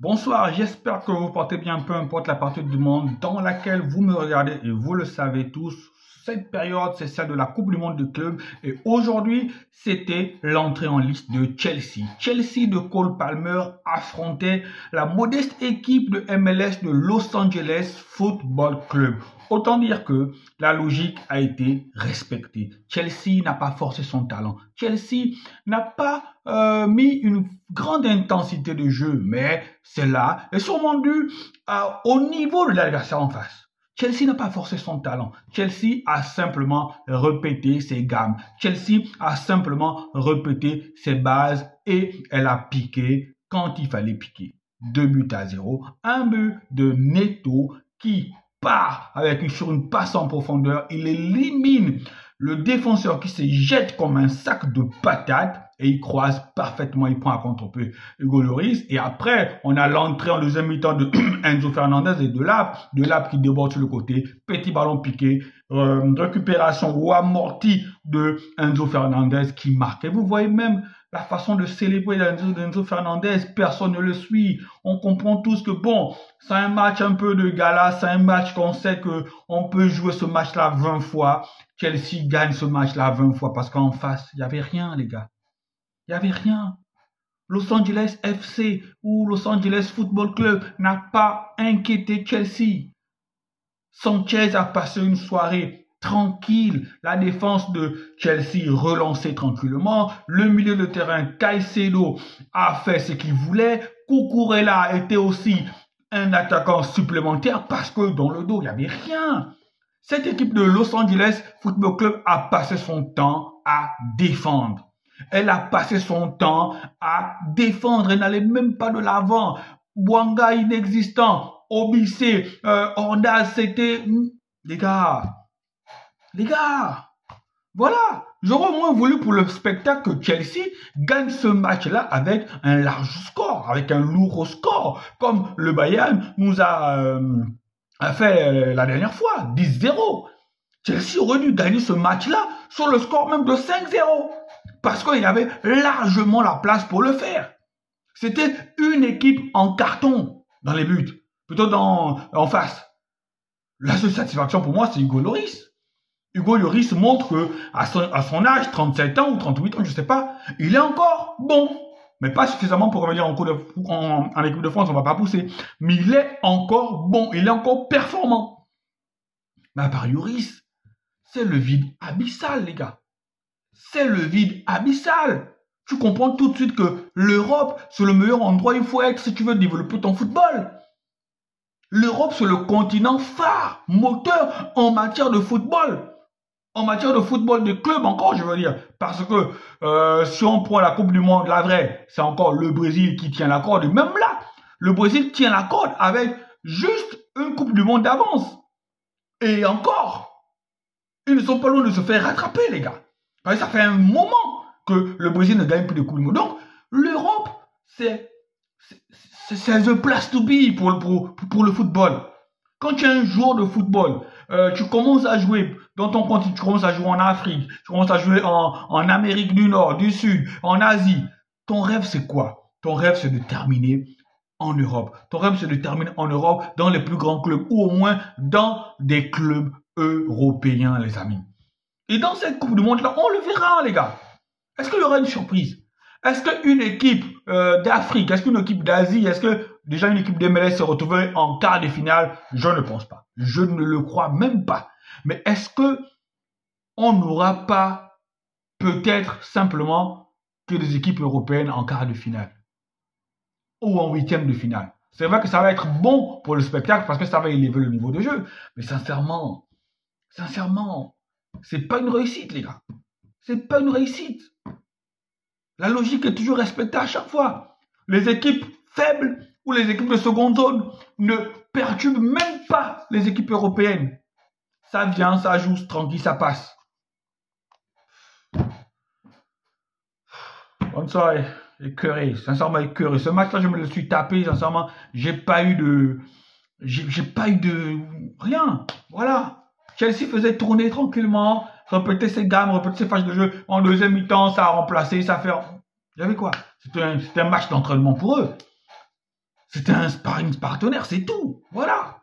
Bonsoir, j'espère que vous portez bien, peu importe la partie du monde dans laquelle vous me regardez et vous le savez tous. Cette période, c'est celle de la Coupe du Monde de club et aujourd'hui, c'était l'entrée en liste de Chelsea. Chelsea de Cole Palmer affrontait la modeste équipe de MLS de Los Angeles Football Club. Autant dire que la logique a été respectée. Chelsea n'a pas forcé son talent. Chelsea n'a pas mis une grande intensité de jeu, mais cela est sûrement dû au niveau de l'adversaire en face. Chelsea n'a pas forcé son talent. Chelsea a simplement répété ses gammes. Chelsea a simplement répété ses bases et elle a piqué quand il fallait piquer. 2-0. Un but de Neto qui part sur une passe en profondeur. Il élimine le défenseur qui se jette comme un sac de patates et il croise parfaitement, il prend à contre-pied Hugo Lloris. Et après, on a l'entrée en deuxième mi-temps de Enzo Fernandez et de Lap qui déborde sur le côté, petit ballon piqué, récupération ou amorti de Enzo Fernandez qui marque. Et vous voyez même la façon de célébrer d'Enzo Fernandez, personne ne le suit. On comprend tous que bon, c'est un match un peu de gala, c'est un match qu'on sait qu'on peut jouer ce match-là 20 fois. Chelsea gagne ce match-là 20 fois parce qu'en face, il n'y avait rien, les gars. Il n'y avait rien. Los Angeles FC ou Los Angeles Football Club n'a pas inquiété Chelsea. Sanchez a passé une soirée tranquille. La défense de Chelsea relancée tranquillement. Le milieu de terrain, Caicedo, a fait ce qu'il voulait. Cucurella était aussi un attaquant supplémentaire parce que dans le dos, il n'y avait rien. Cette équipe de Los Angeles Football Club a passé son temps à défendre. Elle a passé son temps à défendre. Elle n'allait même pas de l'avant. Bouanga inexistant. Obissé. Ordaz, c'était... Les gars. Voilà. J'aurais au moins voulu pour le spectacle que Chelsea gagne ce match-là avec un large score, avec un lourd score, comme le Bayern nous a fait la dernière fois, 10-0. Chelsea aurait dû gagner ce match-là sur le score même de 5-0. Parce qu'il y avait largement la place pour le faire. C'était une équipe en carton dans les buts, plutôt en face. La seule satisfaction pour moi, c'est Hugo Lloris. Hugo Lloris montre que à son âge, 37 ans ou 38 ans, je ne sais pas, il est encore bon. Mais pas suffisamment pour revenir en équipe de France, on ne va pas pousser. Mais il est encore bon, il est encore performant. Mais à part Lloris, c'est le vide abyssal, les gars. C'est le vide abyssal. Tu comprends tout de suite que l'Europe, c'est le meilleur endroit où il faut être si tu veux développer ton football. L'Europe, c'est le continent phare, moteur en matière de football. En matière de football de club encore, je veux dire. Parce que si on prend la Coupe du Monde, la vraie, c'est encore le Brésil qui tient la corde. Et même là, le Brésil tient la corde avec juste une Coupe du Monde d'avance. Et encore, ils ne sont pas loin de se faire rattraper, les gars. Parce que ça fait un moment que le Brésil ne gagne plus de Coupe du Monde. Donc, l'Europe, c'est the place to be pour le football. Quand tu es un joueur de football, tu commences à jouer dans ton continent, tu commences à jouer en Afrique, tu commences à jouer en Amérique du Nord, du Sud, en Asie. Ton rêve, c'est quoi? Ton rêve, c'est de terminer en Europe. Ton rêve, c'est de terminer en Europe dans les plus grands clubs ou au moins dans des clubs européens, les amis. Et dans cette Coupe du Monde-là, on le verra, les gars. Est-ce qu'il y aura une surprise? Est-ce qu'une équipe d'Afrique, est-ce qu'une équipe d'Asie, est-ce que déjà une équipe d'MLS s'est retrouvée en quart de finale? Je ne pense pas. Je ne le crois même pas. Mais est-ce que on n'aura pas peut-être simplement que des équipes européennes en quart de finale ou en huitième de finale? C'est vrai que ça va être bon pour le spectacle parce que ça va élever le niveau de jeu. Mais sincèrement, c'est pas une réussite, les gars. C'est pas une réussite. La logique est toujours respectée à chaque fois. Les équipes faibles ou les équipes de seconde zone ne perturbent même pas les équipes européennes. Ça vient, ça joue tranquille, ça passe. Bonne soirée, écœuré, sincèrement écœuré. Ce match-là, je me le suis tapé, sincèrement, j'ai pas eu de rien. Voilà. Chelsea faisait tourner tranquillement, répéter ses gammes, répéter ses phases de jeu. En deuxième mi-temps, ça a remplacé, ça a fait... J'avais quoi? C'était un match d'entraînement pour eux. C'était un sparring partenaire, c'est tout. Voilà.